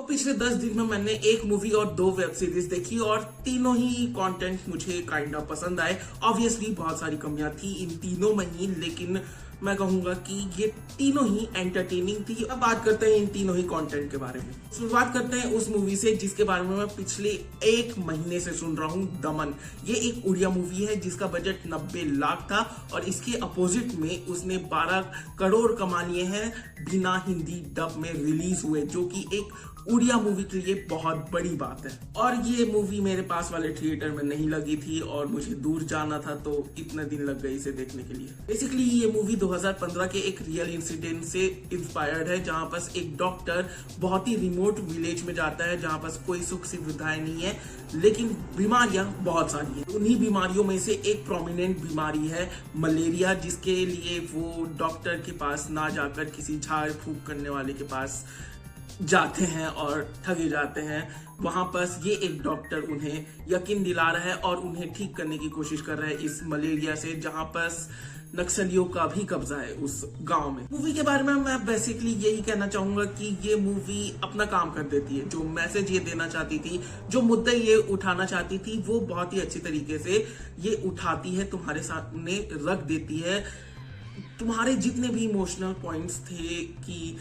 पिछले 10 दिन में मैंने एक मूवी और 2 वेब सीरीज देखी और तीनों ही कंटेंट मुझे काइंड ऑफ पसंद आए। ऑब्वियसली बहुत सारी कमियां थी इन तीनों में ही, लेकिन मैं कहूंगा कि ये तीनों ही एंटरटेनिंग थी। अब बात करते हैं इन तीनों ही कंटेंट के बारे में। शुरुआत करते हैं उस मूवी से जिसके बारे में मैं पिछले 1 महीने से सुन रहा हूँ, दमन। ये एक उड़िया मूवी है जिसका बजट 90 लाख था और इसके अपोजिट में उसने 12 करोड़ कमा लिए हैं बिना हिंदी डब में रिलीज हुए, जो कि एक उड़िया मूवी के लिए बहुत बड़ी बात है। और ये मूवी मेरे पास वाले थिएटर में नहीं लगी थी और मुझे दूर जाना था, तो इतने दिन लग गए इसे देखने के लिए। बेसिकली ये मूवी 2015 के एक रियल इंसिडेंट से इंस्पायर्ड है, जहां पर एक डॉक्टर बहुत ही रिमोट विलेज में जाता है जहां पर कोई सुख सुविधाएं नहीं है, लेकिन बीमारियां बहुत सारी हैं। उन्हीं बीमारियों में से एक प्रोमिनेंट बीमारी है मलेरिया, जिसके लिए वो डॉक्टर के पास ना जाकर किसी झाड़ फूंक करने वाले के पास जाते हैं और ठगे जाते हैं। वहां पर ये एक डॉक्टर उन्हें यकीन दिला रहा है और उन्हें ठीक करने की कोशिश कर रहा है इस मलेरिया से, जहां पर नक्सलियों का भी कब्जा है उस गांव में। मूवी के बारे में मैं बेसिकली यही कहना चाहूंगा कि ये मूवी अपना काम कर देती है। जो मैसेज ये देना चाहती थी, जो मुद्दे ये उठाना चाहती थी, वो बहुत ही अच्छी तरीके से ये उठाती है, तुम्हारे सामने रख देती है। तुम्हारे जितने भी इमोशनल पॉइंट्स थे कि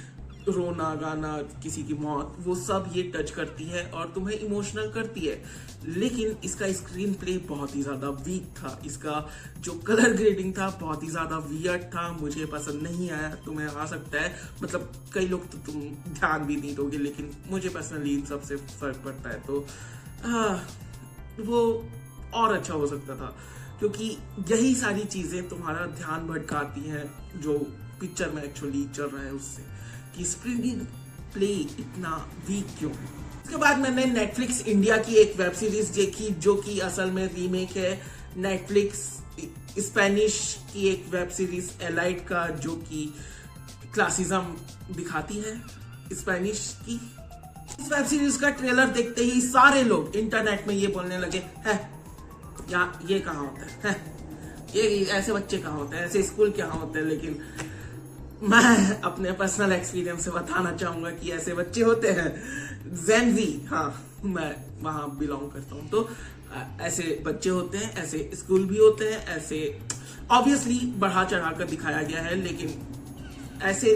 रोना गाना, किसी की मौत, वो सब ये टच करती है और तुम्हें इमोशनल करती है। लेकिन इसका स्क्रीन प्ले बहुत ही ज्यादा वीक था। इसका जो कलर ग्रेडिंग था बहुत ही ज्यादा वियर्ड था, मुझे पसंद नहीं आया। तुम्हें आ सकता है, मतलब कई लोग तो तुम ध्यान भी नहीं दोगे, लेकिन मुझे पर्सनली इन सबसे फर्क पड़ता है, तो वो और अच्छा हो सकता था, क्योंकि यही सारी चीजें तुम्हारा ध्यान भटकाती हैं जो पिक्चर में एक्चुअली चल रहा है उससे, कि स्क्रीन प्ले इतना वीक क्यों है। उसके बाद मैंने नेटफ्लिक्स इंडिया की एक वेब सीरीज देखी जो कि असल में रीमेक है नेटफ्लिक्स स्पेनिश की एक वेब सीरीज एलाइट का, जो कि क्लासिज्म दिखाती है स्पेनिश की। इस वेब सीरीज का ट्रेलर देखते ही सारे लोग इंटरनेट में ये बोलने लगे है या ये कहाँ होता है, ये ऐसे बच्चे कहाँ होते हैं, ऐसे स्कूल कहाँ होते हैं। लेकिन मैं अपने पर्सनल एक्सपीरियंस से बताना चाहूंगा कि ऐसे बच्चे होते हैं, जेन ज़ी, हाँ मैं वहां बिलोंग करता हूं, तो ऐसे बच्चे होते हैं, ऐसे स्कूल भी होते हैं, ऐसे ऑब्वियसली बढ़ा चढ़ा कर दिखाया गया है। लेकिन ऐसे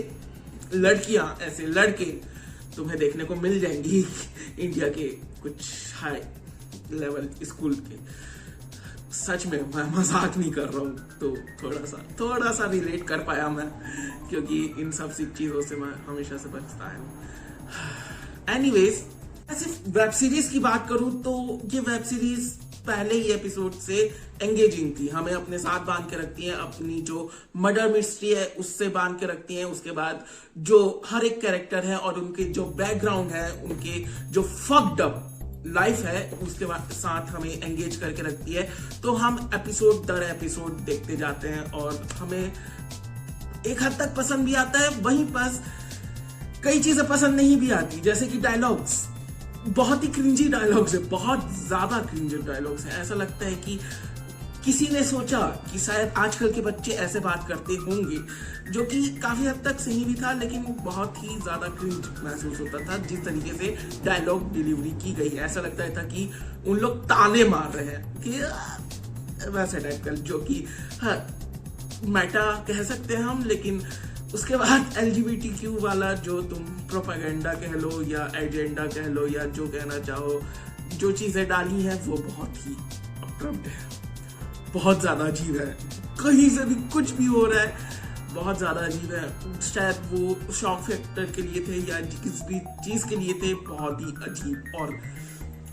लड़कियां, ऐसे लड़के तुम्हें देखने को मिल जाएंगी इंडिया के कुछ हाई लेवल स्कूल के। सच में मैं मजाक नहीं कर रहा हूँ, तो थोड़ा सा रिलेट कर पाया मैं, क्योंकि इन सब चीजों से मैं हमेशा से बचता है। एनीवेज, ऐसे वेब सीरीज की बात करूं तो ये वेब सीरीज पहले ही एपिसोड से एंगेजिंग थी, हमें अपने साथ बांध के रखती है, अपनी जो मर्डर मिस्ट्री है उससे बांध के रखती है। उसके बाद जो हर एक कैरेक्टर है और उनके जो बैकग्राउंड है, उनके जो फक्ड अप लाइफ है, उसके बाद साथ हमें एंगेज करके रखती है। तो हम एपिसोड दर एपिसोड देखते जाते हैं और हमें एक हद तक पसंद भी आता है, वहीं पर कई चीजें पसंद नहीं भी आती, जैसे कि डायलॉग्स। बहुत ही क्रिंजी डायलॉग्स है, बहुत ज्यादा क्रिंजी डायलॉग्स है। ऐसा लगता है कि किसी ने सोचा कि शायद आजकल के बच्चे ऐसे बात करते होंगे, जो कि काफी हद तक सही भी था, लेकिन बहुत ही ज्यादा क्रिंज महसूस होता था जिस तरीके से डायलॉग डिलीवरी की गई है। ऐसा लगता था कि उन लोग ताने मार रहे हैं, कि वैसे टाइप का, जो कि हाँ मेटा कह सकते हैं हम। लेकिन उसके बाद LGBTQ वाला जो तुम प्रोपेगेंडा कह लो या एजेंडा कह लो या जो कहना चाहो, जो चीजें डाली हैं वो बहुत ही अप्रूव्ड है, बहुत ज्यादा अजीब है। कहीं से भी कुछ भी हो रहा है, बहुत ज्यादा अजीब है। शायद वो शॉक फैक्टर के लिए थे या किसी भी चीज के लिए थे, बहुत ही अजीब और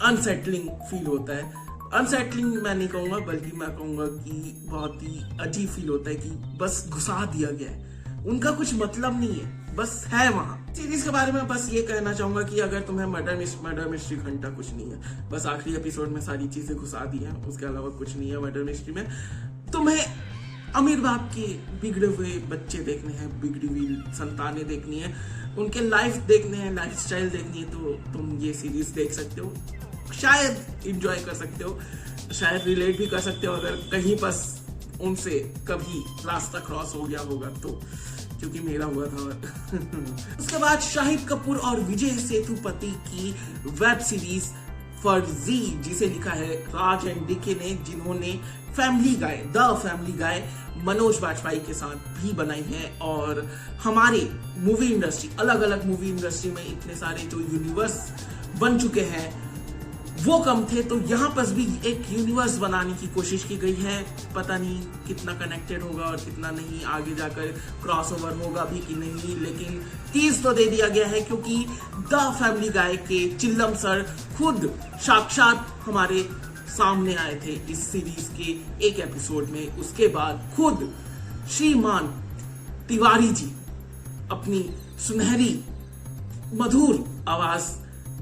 अनसेटलिंग फील होता है। अनसेटलिंग मैं नहीं कहूंगा, बल्कि मैं कहूंगा कि बहुत ही अजीब फील होता है कि बस घुसा दिया गया है, उनका कुछ मतलब नहीं है, बस है वहां। सीरीज के बारे में बस ये कहना चाहूंगा कि अगर तुम्हें मर्डर मिस्ट्री घंटा कुछ नहीं है, बस आखिरी एपिसोड में सारी चीजें घुसा दी हैं, उसके अलावा कुछ नहीं है मर्डर मिस्ट्री में। तुम्हें अमीर बाप के बिगड़े हुए बच्चे देखने हैं, बिगड़ी हुई संतानें देखनी है, उनके लाइफ देखने हैं, लाइफ स्टाइल देखनी है, तो तुम ये सीरीज देख सकते हो। शायद इंजॉय कर सकते हो, शायद रिलेट भी कर सकते हो अगर कहीं पर उनसे कभी रास्ता क्रॉस हो गया होगा तो। क्योंकि मेरा हुआ था। उसके बाद शाहिद कपूर और विजय सेतुपति की वेब सीरीज फर्जी, जिसे लिखा है राज एंड डीके ने, जिन्होंने family guy the family guy Manoj Bajpayee के साथ भी बनाई है। और हमारे मूवी इंडस्ट्री, अलग अलग मूवी इंडस्ट्री में इतने सारे जो यूनिवर्स बन चुके हैं वो कम थे, तो यहाँ पर भी एक यूनिवर्स बनाने की कोशिश की गई है। पता नहीं कितना कनेक्टेड होगा और कितना नहीं, आगे जाकर क्रॉसओवर होगा भी कि नहीं, लेकिन टीज तो दे दिया गया है क्योंकि द फैमिली गाय के चिल्लम सर खुद साक्षात हमारे सामने आए थे इस सीरीज के एक एपिसोड में। उसके बाद खुद श्रीमान तिवारी जी अपनी सुनहरी मधुर आवाज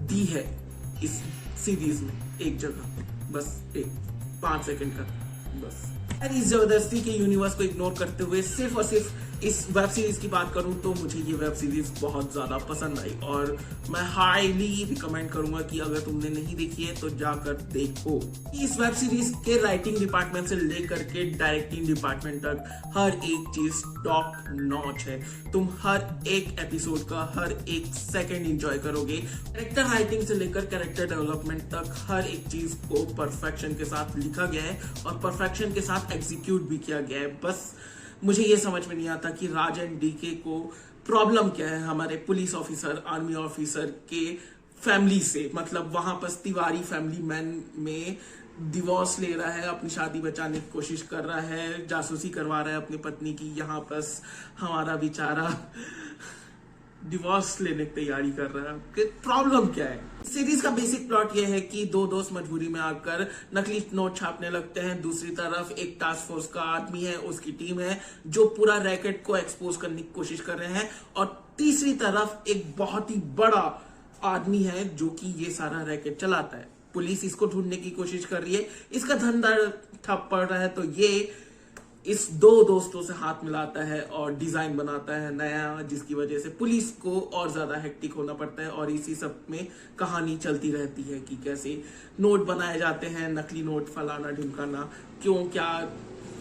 दी है इस सीरीज में, एक जगह, बस एक 5 सेकंड का बस। इस जबरदस्ती के यूनिवर्स को इग्नोर करते हुए सिर्फ और सिर्फ इस वेब सीरीज की बात करूं तो मुझे ये वेब सीरीज बहुत ज्यादा पसंद आई और मैं हाईली रिकमेंड करूंगा कि अगर तुमने नहीं देखी है तो जाकर देखो। इस वेब सीरीज के राइटिंग डिपार्टमेंट से लेकर के डायरेक्टिंग डिपार्टमेंट तक हर एक चीज टॉप नॉच है। तुम हर एक एपिसोड का हर एक सेकंड एंजॉय करोगे। कैरेक्टर राइटिंग से लेकर कैरेक्टर डेवलपमेंट तक हर एक चीज को परफेक्शन के साथ लिखा गया है और परफेक्शन के साथ एग्जीक्यूट भी किया गया है। बस मुझे ये समझ में नहीं आता कि राज एंड डीके को प्रॉब्लम क्या है हमारे पुलिस ऑफिसर, आर्मी ऑफिसर के फैमिली से। मतलब वहां पर तिवारी फैमिली मैन में डिवोर्स ले रहा है, अपनी शादी बचाने की कोशिश कर रहा है, जासूसी करवा रहा है अपनी पत्नी की। यहाँ पर हमारा बेचारा डिवोर्स लेने की तैयारी कर रहा है। प्रॉब्लम क्या है? सीरीज का बेसिक प्लॉट यह है कि दो दोस्त मजबूरी में आकर नकली नोट छापने लगते हैं। दूसरी तरफ एक टास्क फोर्स का आदमी है, उसकी टीम है जो पूरा रैकेट को एक्सपोज करने की कोशिश कर रहे हैं। और तीसरी तरफ एक बहुत ही बड़ा आदमी है जो कि ये सारा रैकेट चलाता है। पुलिस इसको ढूंढने की कोशिश कर रही है, इसका धंधा ठप पड़ रहा है, तो ये इस दो दोस्तों से हाथ मिलाता है और डिजाइन बनाता है नया, जिसकी वजह से पुलिस को और ज्यादा हेक्टिक होना पड़ता है। और इसी सब में कहानी चलती रहती है कि कैसे नोट बनाए जाते हैं, नकली नोट, फलाना ढिमकाना, क्यों क्या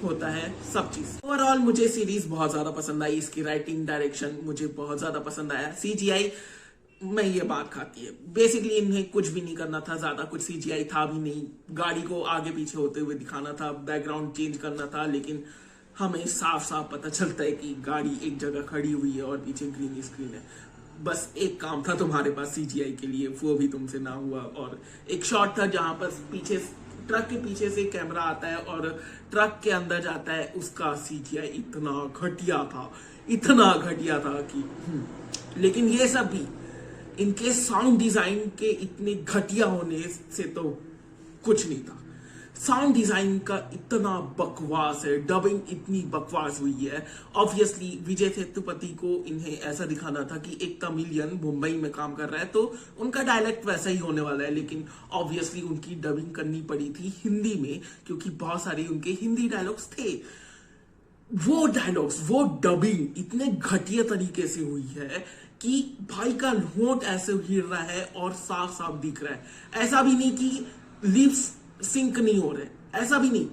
होता है, सब चीज। ओवरऑल मुझे सीरीज बहुत ज्यादा पसंद आई। इसकी राइटिंग, डायरेक्शन मुझे बहुत ज्यादा पसंद आया। सीजीआई में ये बात खाती है, बेसिकली इन्हें कुछ भी नहीं करना था, ज्यादा कुछ सीजीआई था भी नहीं। गाड़ी को आगे पीछे होते हुए दिखाना था, बैकग्राउंड चेंज करना था, लेकिन हमें साफ साफ पता चलता है कि गाड़ी एक जगह खड़ी हुई है और पीछे ग्रीन स्क्रीन है। बस एक काम था तुम्हारे पास सीजीआई के लिए, वो भी तुमसे ना हुआ। और एक शॉट था जहां पर पीछे ट्रक के पीछे से कैमरा आता है और ट्रक के अंदर जाता है, उसका सीजीआई इतना घटिया था कि लेकिन ये सब भी इनके साउंड डिजाइन के इतने घटिया होने से तो कुछ नहीं था। साउंड डिजाइन का इतना बकवास है, डबिंग इतनी बकवास हुई है। ऑब्वियसली विजय सेतुपति को इन्हें ऐसा दिखाना था कि एक तमिलियन मुंबई में काम कर रहा है तो उनका डायलेक्ट वैसा ही होने वाला है, लेकिन ऑब्वियसली उनकी डबिंग करनी पड़ी थी हिंदी में क्योंकि बहुत सारे उनके हिंदी डायलॉग्स थे। वो डायलॉग्स, वो डबिंग इतने घटिया तरीके से हुई है कि भाई का होंठ ऐसे हिल रहा है और साफ साफ दिख रहा है। ऐसा भी नहीं कि लिप्स सिंक नहीं हो रहे, ऐसा भी नहीं,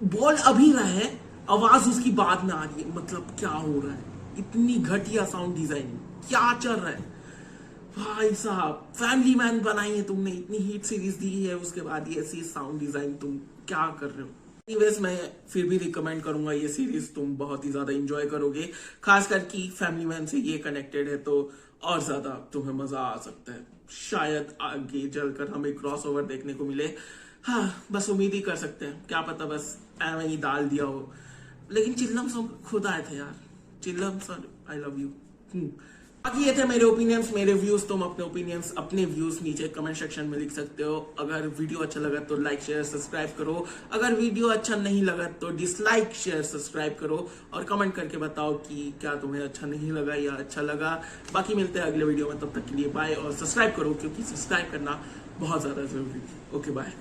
बोल अभी रहा है, आवाज उसकी बाद में आ रही है। मतलब क्या हो रहा है? इतनी घटिया साउंड डिजाइनिंग, क्या चल रहा है भाई साहब? फैमिली मैन बनाई है तुमने, इतनी हिट सीरीज दी है, उसके बाद ये ऐसी साउंड डिजाइन, तुम क्या कर रहे हो? एनीवेज मैं फिर भी रिकमेंड करूंगा ये सीरीज, तुम बहुत ही ज्यादा एंजॉय करोगे। खासकर कि फैमिली मैन से ये कनेक्टेड है तो और ज्यादा तुम्हें मजा आ सकता है। शायद आगे चलकर हमें क्रॉसओवर देखने को मिले। हाँ, बस उम्मीद ही कर सकते हैं, क्या पता बस ऐਵੇਂ ही डाल दिया हो। लेकिन चिल्लम सर खुद आए थे यार, चिल्लम सर आई लव यू। बाकी ये थे मेरे ओपिनियंस, मेरे व्यूज। तुम अपने ओपिनियंस, अपने व्यूज नीचे कमेंट सेक्शन में लिख सकते हो। अगर वीडियो अच्छा लगा तो लाइक शेयर सब्सक्राइब करो, अगर वीडियो अच्छा नहीं लगा तो डिसलाइक शेयर सब्सक्राइब करो और कमेंट करके बताओ कि क्या तुम्हें अच्छा नहीं लगा या अच्छा लगा। बाकी मिलते हैं अगले वीडियो में, तब तक के लिए बाय। और सब्सक्राइब करो क्योंकि सब्सक्राइब करना बहुत ज्यादा जरूरी है। Okay bye.